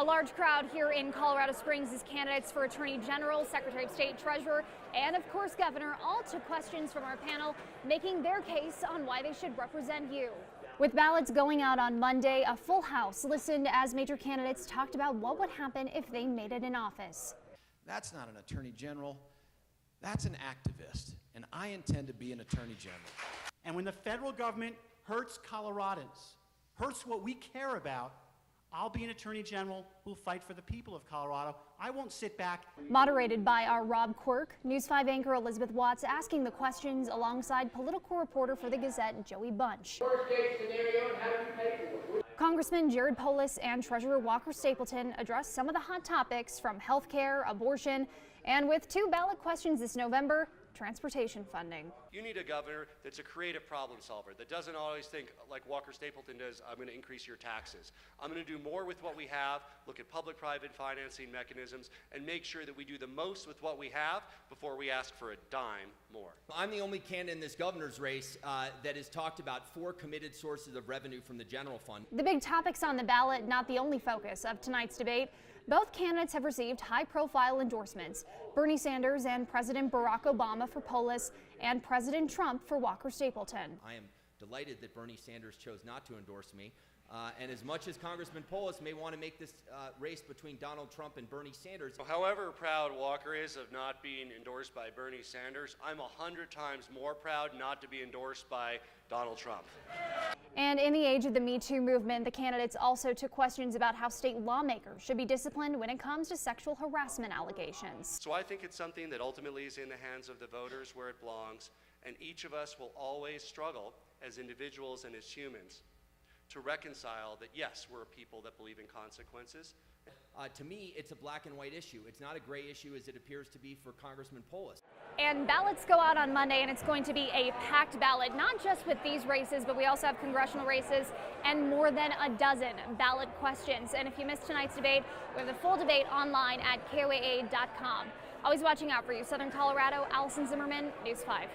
A large crowd here in Colorado Springs as candidates for Attorney General, Secretary of State, Treasurer, and of course Governor all took questions from our panel, making their case on why they should represent you. With ballots going out on Monday, a full house listened as major candidates talked about what would happen if they made it in office. That's not an attorney general, that's an activist, and I intend to be an attorney general. And when the federal government hurts Coloradans, hurts what we care about, I'll be an attorney general who'll fight for the people of Colorado. I won't sit back. Moderated by our Rob Quirk, News 5 anchor Elizabeth Watts asking the questions alongside political reporter for the Gazette, Joey Bunch. Worst case scenario, and how do you pay for it? Congressman Jared Polis and Treasurer Walker Stapleton addressed some of the hot topics from health care, abortion, and with 2 ballot questions this November, transportation funding. You need a governor that's a creative problem solver, that doesn't always think like Walker Stapleton does, I'm going to increase your taxes. I'm going to do more with what we have, look at public-private financing mechanisms, and make sure that we do the most with what we have before we ask for a dime more. I'm the only candidate in this governor's race that has talked about 4 committed sources of revenue from the general fund. The big topics on the ballot, not the only focus of tonight's debate. Both candidates have received high-profile endorsements. Bernie Sanders and President Barack Obama for Polis and President Trump for Walker Stapleton. I am delighted that Bernie Sanders chose not to endorse me. And as much as Congressman Polis may want to make this race between Donald Trump and Bernie Sanders. However proud Walker is of not being endorsed by Bernie Sanders, I'm 100 times more proud not to be endorsed by Donald Trump. And in the age of the Me Too movement, the candidates also took questions about how state lawmakers should be disciplined when it comes to sexual harassment allegations. So I think it's something that ultimately is in the hands of the voters where it belongs, and each of us will always struggle as individuals and as humans to reconcile that, yes, we're a people that believe in consequences. To me, it's a black and white issue. It's not a gray issue as it appears to be for Congressman Polis. And ballots go out on Monday, and it's going to be a packed ballot, not just with these races, but we also have congressional races and more than a dozen ballot questions. And if you missed tonight's debate, we have the full debate online at KOAA.com. Always watching out for you, Southern Colorado. Allison Zimmerman, News 5.